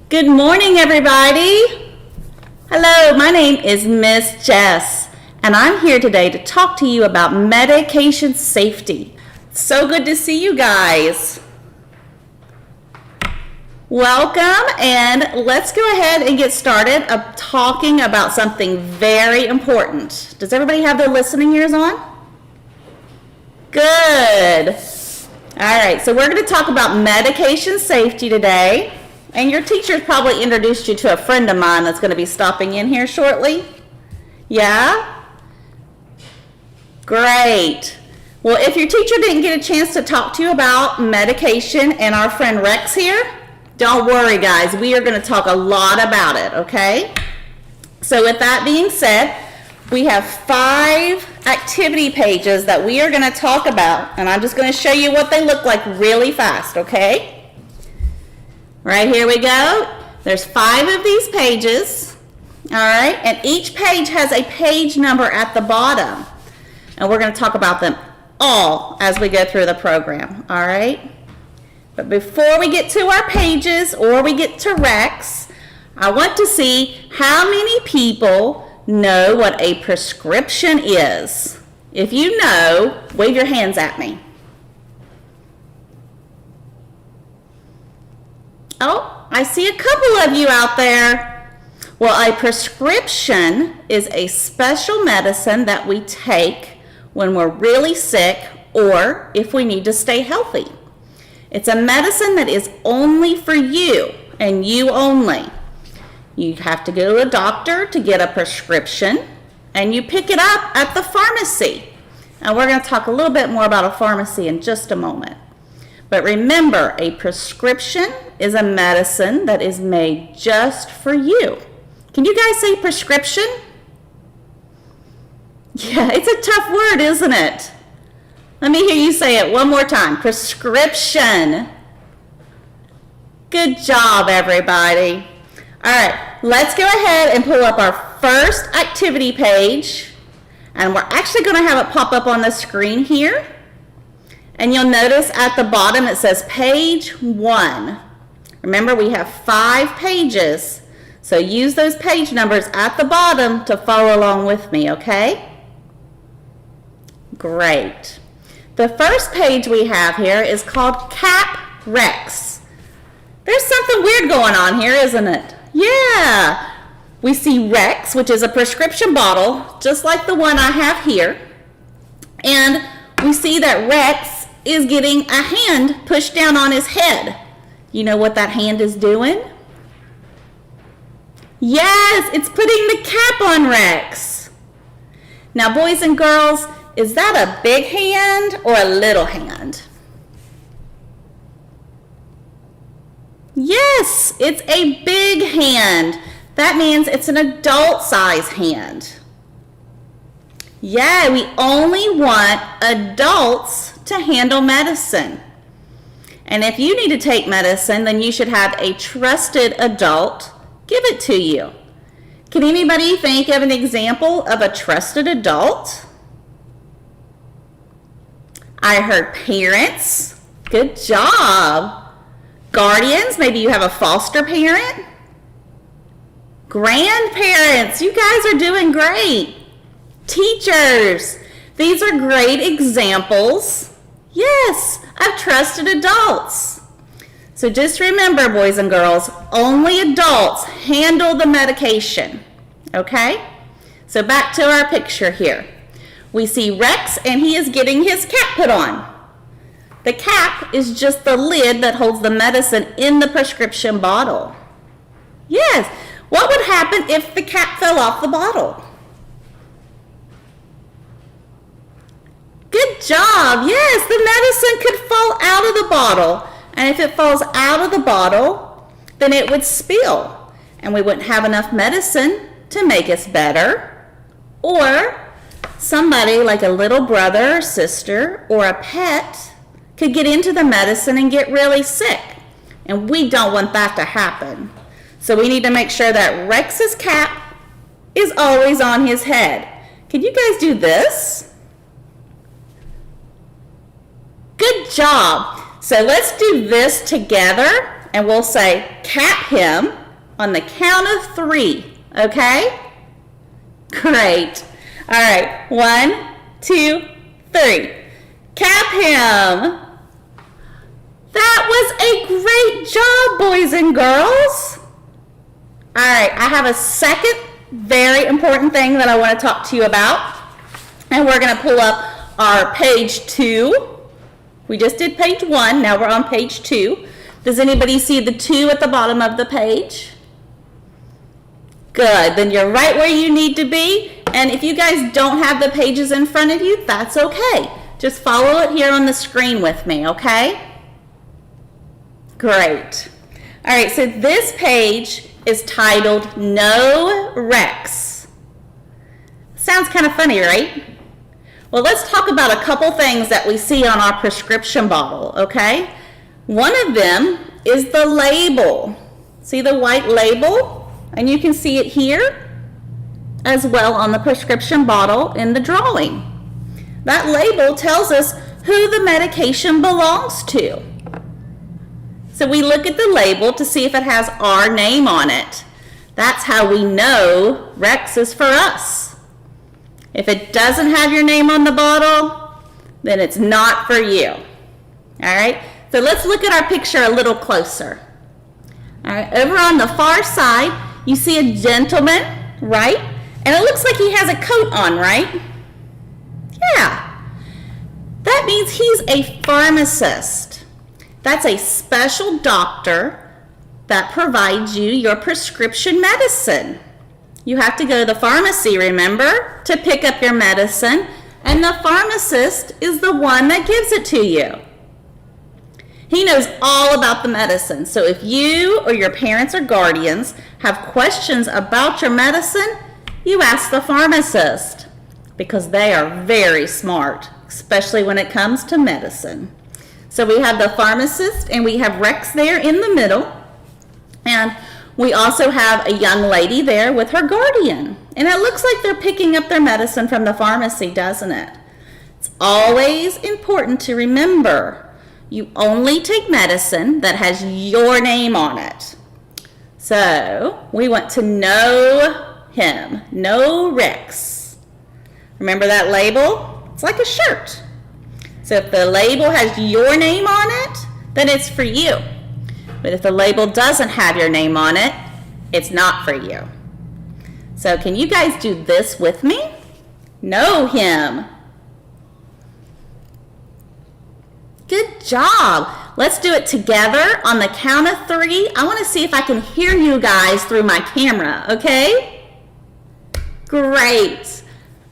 Good morning, everybody. Hello, my name is Miss Jess, and I'm here today to talk to you about medication safety. So good to see you guys. Welcome, and let's go ahead and get started talking about something very important. Does everybody have their listening ears on? Good. All right, so we're going to talk about medication safety today. And your teacher's probably introduced you to a friend of mine that's going to be stopping in here shortly. Yeah? Great. Well, if your teacher didn't get a chance to talk to you about medication and our friend Rex here, don't worry, guys. We are going to talk a lot about it, okay? So with that being said, we have 5 activity pages that we are going to talk about, and I'm just going to show you what they look like really fast, okay? Right, here we go. There's 5 of these pages, all right? And each page has a page number at the bottom. And we're going to talk about them all as we go through the program, all right? But before we get to our pages or we get to Rex, I want to see how many people know what a prescription is. If you know, wave your hands at me. Oh, I see a couple of you out there. Well, a prescription is a special medicine that we take when we're really sick or if we need to stay healthy. It's a medicine that is only for you and you only. You have to go to a doctor to get a prescription, and you pick it up at the pharmacy. And we're going to talk a little bit more about a pharmacy in just a moment. But remember, a prescription is a medicine that is made just for you. Can you guys say prescription? Yeah, it's a tough word, isn't it? Let me hear you say it one more time. Prescription. Good job, everybody. All right, let's go ahead and pull up our first activity page. And we're actually going to have it pop up on the screen here. And you'll notice at the bottom it says page 1. Remember, we have 5 pages, so use those page numbers at the bottom to follow along with me, okay? Great. The first page we have here is called Cap Rex. There's something weird going on here, isn't it? Yeah. We see Rex, which is a prescription bottle, just like the one I have here. And we see that Rex is getting a hand pushed down on his head. You know what that hand is doing? Yes, it's putting the cap on Rex. Now, boys and girls, is that a big hand or a little hand? Yes, it's a big hand. That means it's an adult size hand. Yeah, we only want adults to handle medicine. And if you need to take medicine, then you should have a trusted adult give it to you. Can anybody think of an example of a trusted adult? I heard parents. Good job. Guardians, maybe you have a foster parent. Grandparents, you guys are doing great. Teachers, these are great examples, yes, of trusted adults. So just remember, boys and girls, only adults handle the medication, okay? So back to our picture here. We see Rex, and he is getting his cap put on. The cap is just the lid that holds the medicine in the prescription bottle. Yes, what would happen if the cap fell off the bottle? Good job. Yes, the medicine could fall out of the bottle. And if it falls out of the bottle, then it would spill. And we wouldn't have enough medicine to make us better. Or somebody like a little brother or sister or a pet could get into the medicine and get really sick. And we don't want that to happen. So we need to make sure that Rex's cap is always on his head. Can you guys do this? Good job. So let's do this together and we'll say cap him on the count of 3, okay? Great. All right, 1, 2, 3. Cap him. That was a great job, boys and girls. All right, I have a second very important thing that I want to talk to you about. And we're going to pull up our page 2. We just did page 1, now we're on page 2. Does anybody see the 2 at the bottom of the page? Good, then you're right where you need to be. And if you guys don't have the pages in front of you, that's okay. Just follow it here on the screen with me, okay? Great. All right, so this page is titled No Rex. Sounds kind of funny, right? Well, let's talk about a couple things that we see on our prescription bottle, okay? One of them is the label. See the white label? And you can see it here as well on the prescription bottle in the drawing. That label tells us who the medication belongs to. So we look at the label to see if it has our name on it. That's how we know Rex is for us. If it doesn't have your name on the bottle, then it's not for you. All right, so let's look at our picture a little closer. All right, over on the far side, you see a gentleman, right? And it looks like he has a coat on, right? Yeah. That means he's a pharmacist. That's a special doctor that provides you your prescription medicine. You have to go to the pharmacy, remember, to pick up your medicine, and the pharmacist is the one that gives it to you. He knows all about the medicine, so if you or your parents or guardians have questions about your medicine, you ask the pharmacist, because they are very smart, especially when it comes to medicine. So we have the pharmacist, and we have Rex there in the middle, and we also have a young lady there with her guardian. And it looks like they're picking up their medicine from the pharmacy, doesn't it? It's always important to remember, you only take medicine that has your name on it. So we want to know him, know Rex. Remember that label? It's like a shirt. So if the label has your name on it, then it's for you. But if the label doesn't have your name on it, it's not for you. So can you guys do this with me? Know him. Good job. Let's do it together on the count of 3. I want to see if I can hear you guys through my camera, okay? Great.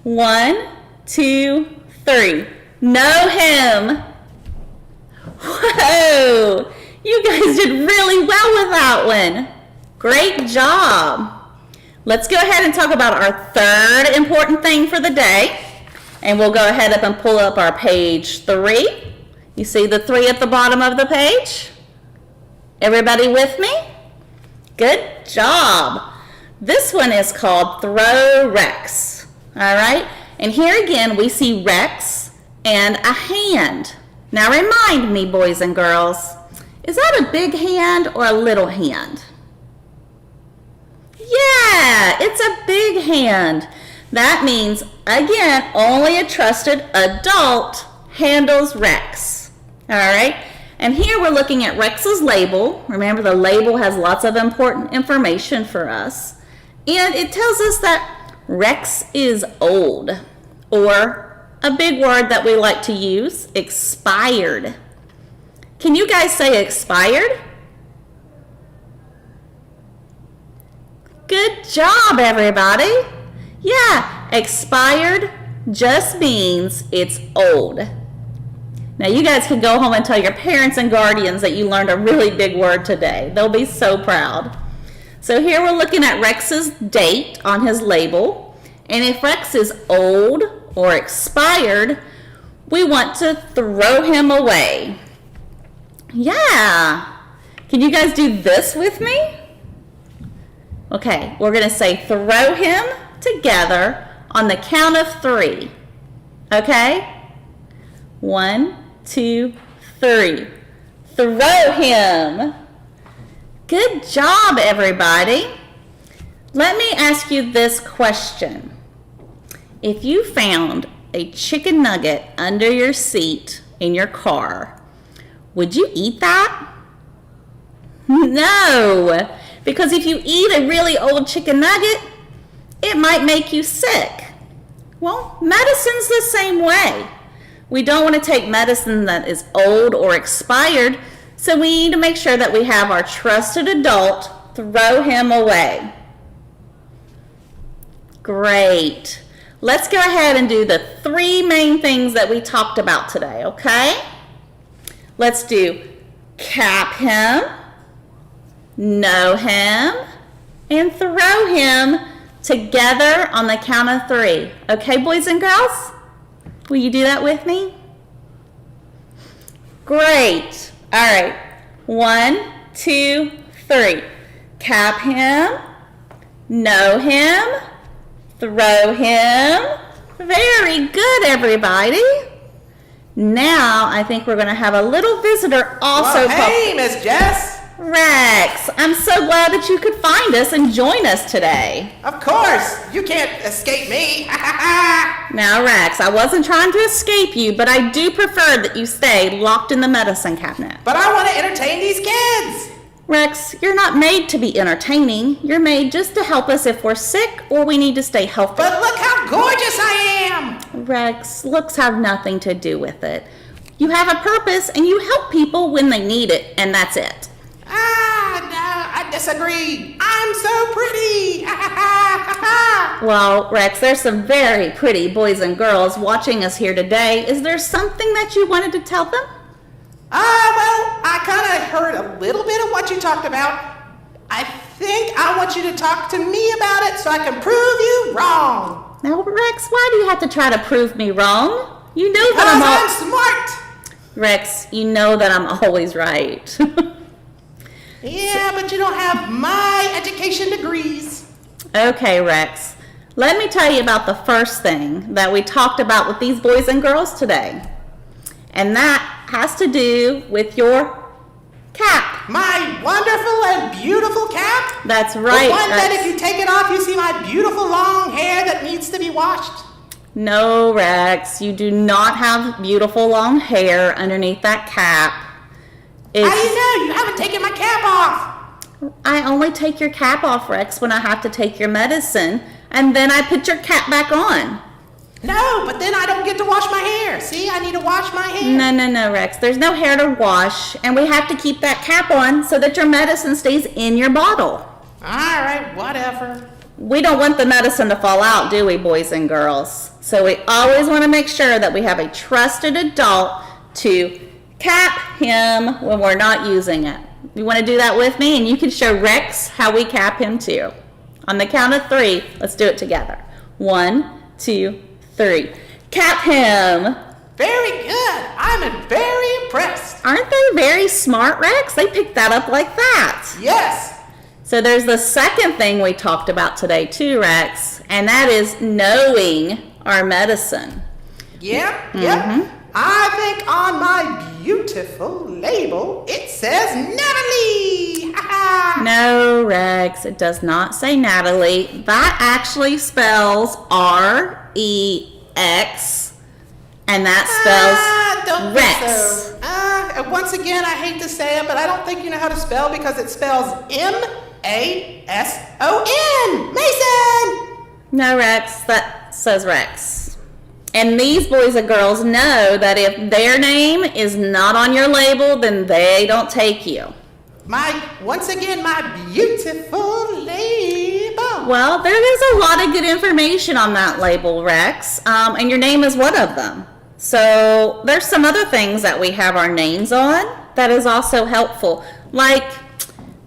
1, 2, 3. Know him. Whoa. You guys did really well with that one. Great job. Let's go ahead and talk about our third important thing for the day. And we'll go ahead and pull up our page 3. You see the 3 at the bottom of the page? Everybody with me? Good job. This one is called Throw Rex. All right? And here again, we see Rex and a hand. Now remind me, boys and girls, is that a big hand or a little hand? Yeah, it's a big hand. That means, again, only a trusted adult handles Rex. All right, and here we're looking at Rex's label. Remember, the label has lots of important information for us. And it tells us that Rex is old, or a big word that we like to use, expired. Can you guys say expired? Good job, everybody. Yeah, expired just means it's old. Now you guys can go home and tell your parents and guardians that you learned a really big word today. They'll be so proud. So here we're looking at Rex's date on his label. And if Rex is old or expired, we want to throw him away. Yeah. Can you guys do this with me? Okay, we're going to say throw him together on the count of 3. Okay? 1, 2, 3. Throw him. Good job, everybody. Let me ask you this question. If you found a chicken nugget under your seat in your car, would you eat that? No, because if you eat a really old chicken nugget, it might make you sick. Well, medicine's the same way. We don't want to take medicine that is old or expired, so we need to make sure that we have our trusted adult throw him away. Great. Let's go ahead and do the 3 main things that we talked about today, okay? Let's do cap him, know him, and throw him together on the count of 3. Okay, boys and girls? Will you do that with me? Great. All right. 1, 2, 3. Cap him, know him, throw him. Very good, everybody. Now, I think we're going to have a little visitor also. Well, hey, Miss Jess. Rex, I'm so glad that you could find us and join us today. Of course. You can't escape me. Now, Rex, I wasn't trying to escape you, but I do prefer that you stay locked in the medicine cabinet. But I want to entertain these kids. Rex, you're not made to be entertaining. You're made just to help us if we're sick or we need to stay healthy. But look how gorgeous I am. Rex, looks have nothing to do with it. You have a purpose and you help people when they need it, and that's it. No, I disagree. I'm so pretty. Well, Rex, there's some very pretty boys and girls watching us here today. Is there something that you wanted to tell them? Well, I kind of heard a little bit of what you talked about. I think I want you to talk to me about it so I can prove you wrong. Now, Rex, why do you have to try to prove me wrong? You know Because that I'm smart. Rex, you know that I'm always right. Yeah, but you don't have my education degrees. Okay, Rex. Let me tell you about the first thing that we talked about with these boys and girls today. And that has to do with your cap. My wonderful and beautiful cap? That's right, The one Rex. that if you take it off, you see my beautiful long hair that needs to be washed. No, Rex, you do not have beautiful long hair underneath that cap. How do you know? You haven't taken my cap off. I only take your cap off, Rex, when I have to take your medicine, and then I put your cap back on. No, but then I don't get to wash my hair. See, I need to wash my hair. No, Rex. There's no hair to wash, and we have to keep that cap on so that your medicine stays in your bottle. All right, whatever. We don't want the medicine to fall out, do we, boys and girls? So we always want to make sure that we have a trusted adult to cap him when we're not using it. You want to do that with me? And you can show Rex how we cap him too. On the count of 3, let's do it together. 1, 2, 3. Cap him. Very good. I'm very impressed. Aren't they very smart, Rex? They picked that up like that. Yes. So there's the second thing we talked about today too, Rex, and that is knowing our medicine. Yep. I think on my beautiful label, it says Natalie. No, Rex, it does not say Natalie. That actually spells R-E-X, and that spells don't Rex. think so. Once again, I hate to say it, but I don't think you know how to spell because it spells M-A-S-O-N. Mason! No, Rex, that says Rex. And these boys and girls know that if their name is not on your label, then they don't take you. Once again, my beautiful label. Well, there is a lot of good information on that label, Rex, and your name is one of them. So there's some other things that we have our names on that is also helpful. Like,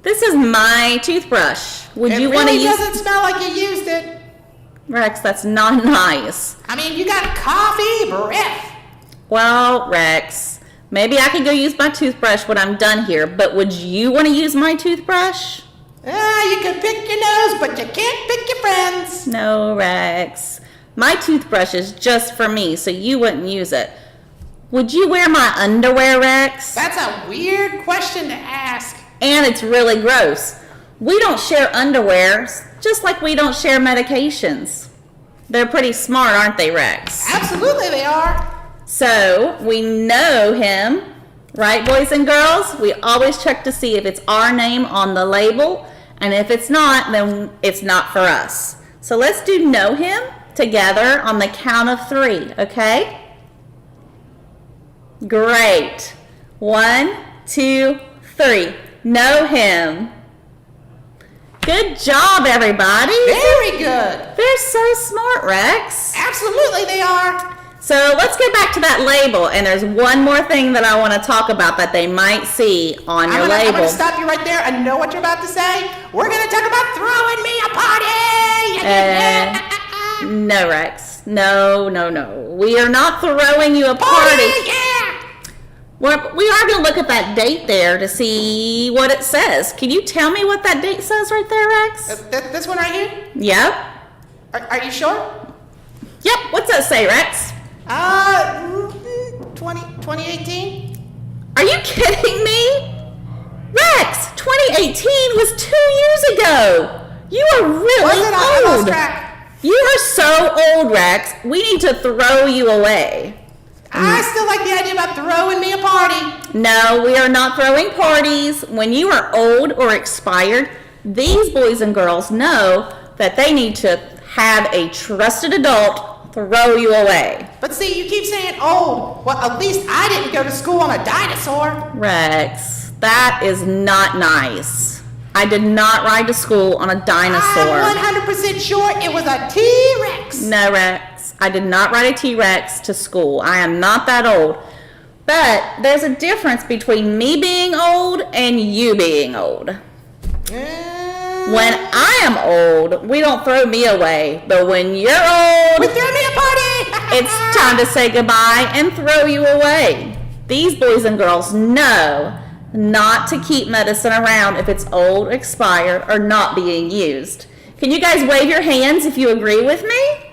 this is my toothbrush. Would you want to use? It really doesn't smell like you used it. Rex, that's not nice. I mean, you got coffee breath. Well, Rex, maybe I could go use my toothbrush when I'm done here, but would you want to use my toothbrush? You can pick your nose, but you can't pick your friends. No, Rex. My toothbrush is just for me, so you wouldn't use it. Would you wear my underwear, Rex? That's a weird question to ask. and it's really gross. We don't share underwear, just like we don't share medications. They're pretty smart, aren't they, Rex? Absolutely they are. So we know him, right, boys and girls? We always check to see if it's our name on the label, and if it's not, then it's not for us. So let's do know him together on the count of 3, okay? Great. 1, 2, 3. Know him. Good job, everybody. Very good. They're so smart, Rex. Absolutely they are. So let's get back to that label, and there's one more thing that I want to talk about that they might see on your I'm label. gonna stop you right there. I know what you're about to say. We're gonna talk about throwing me a party. No, Rex. No. We are not throwing you a party. Yeah. We are going to look at that date there to see what it says. Can you tell me what that date says right there, Rex? This one right here? Yep. Are you sure? Yep. What's that say, Rex? 2018? Are you kidding me? Rex, 2018 was 2 years ago. You are really Was it? I lost old. track. You are so old, Rex. We need to throw you away. I still like the idea about throwing me a party. No, we are not throwing parties. When you are old or expired, these boys and girls know that they need to have a trusted adult throw you away. But see, you keep saying old. Well, at least I didn't go to school on a dinosaur. Rex, that is not nice. I did not ride to school on a dinosaur. I'm 100% sure it was a T-Rex. No, Rex. I did not ride a T-Rex to school. I am not that old. But there's a difference between me being old and you being old. When I am old, we don't throw me away. But when you're old, We threw me a party. it's time to say goodbye and throw you away. These boys and girls know not to keep medicine around if it's old, expired, or not being used. Can you guys wave your hands if you agree with me?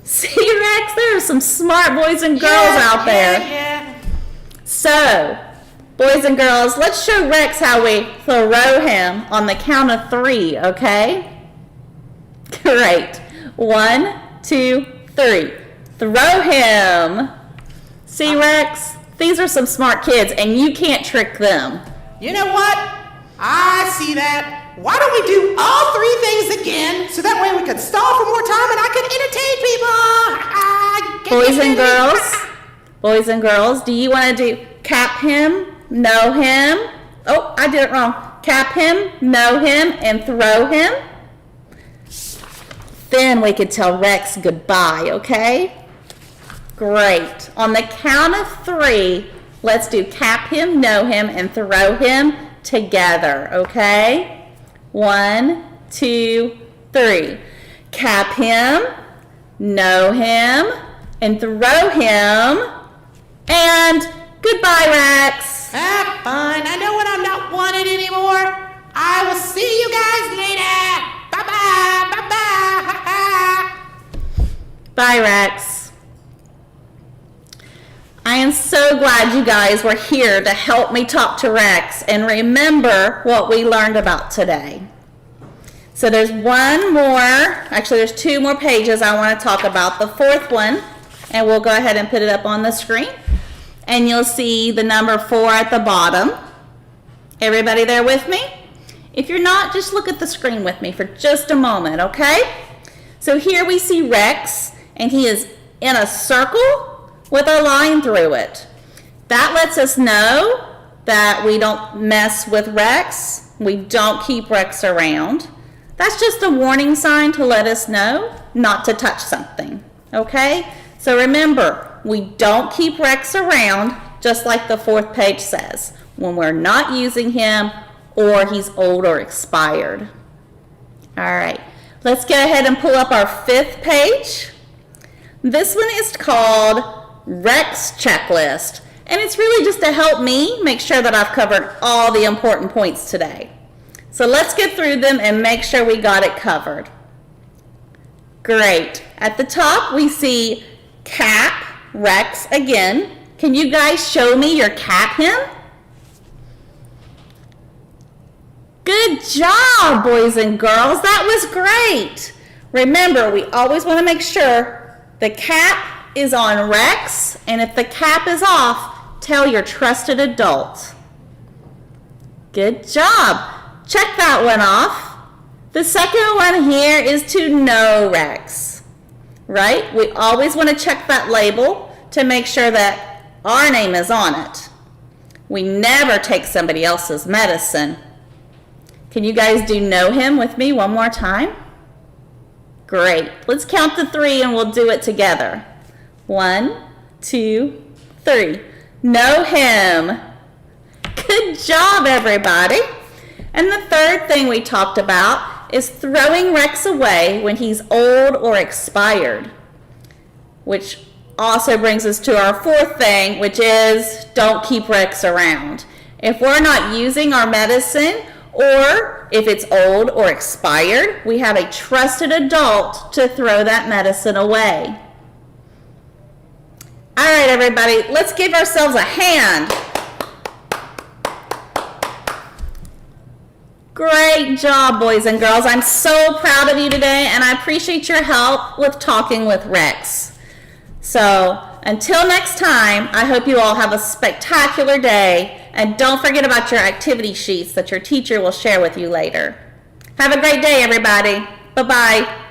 See, Rex, there are some smart boys and girls out there. Yeah. So, boys and girls, let's show Rex how we throw him on the count of 3, okay? Great. 1, 2, 3. Throw him. See, Rex, these are some smart kids, and you can't trick them. You know what? I see that. Why don't we do all 3 things again so that way we could stall for more time and I could entertain people? Boys and girls, do you want to do cap him, know him? Oh, I did it wrong. Cap him, know him, and throw him. Then we could tell Rex goodbye, okay? Great. On the count of 3, let's do cap him, know him, and throw him together, okay? 1, 2, 3. Cap him, know him, and throw him. And goodbye, Rex. Fine. I know when I'm not wanted anymore. I will see you guys later. Bye-bye. Bye, Rex. I am so glad you guys were here to help me talk to Rex and remember what we learned about today. So there's there's 2 more pages I want to talk about. The 4th one, and we'll go ahead and put it up on the screen. And you'll see the number 4 at the bottom. Everybody there with me? If you're not, just look at the screen with me for just a moment, okay? So here we see Rex, and he is in a circle with a line through it. That lets us know that we don't mess with Rex. We don't keep Rex around. That's just a warning sign to let us know not to touch something, okay? So remember, we don't keep Rex around, just like the 4th page says, when we're not using him or he's old or expired. All right, let's go ahead and pull up our 5th page. This one is called Rex Checklist, and it's really just to help me make sure that I've covered all the important points today. So let's get through them and make sure we got it covered. Great. At the top, we see cap Rex again. Can you guys show me your cap him? Good job, boys and girls. That was great. Remember, we always want to make sure the cap is on Rex, and if the cap is off, tell your trusted adult. Good job. Check that one off. The second one here is to know Rex, right? We always want to check that label to make sure that our name is on it. We never take somebody else's medicine. Can you guys do know him with me one more time? Great. Let's count to 3 and we'll do it together. 1, 2, 3. Know him. Good job, everybody. And the third thing we talked about is throwing Rex away when he's old or expired, which also brings us to our fourth thing, which is don't keep Rex around. If we're not using our medicine, or if it's old or expired, we have a trusted adult to throw that medicine away. All right, everybody, let's give ourselves a hand. Great job, boys and girls. I'm so proud of you today, and I appreciate your help with talking with Rex. So until next time, I hope you all have a spectacular day, and don't forget about your activity sheets that your teacher will share with you later. Have a great day, everybody. Bye-bye.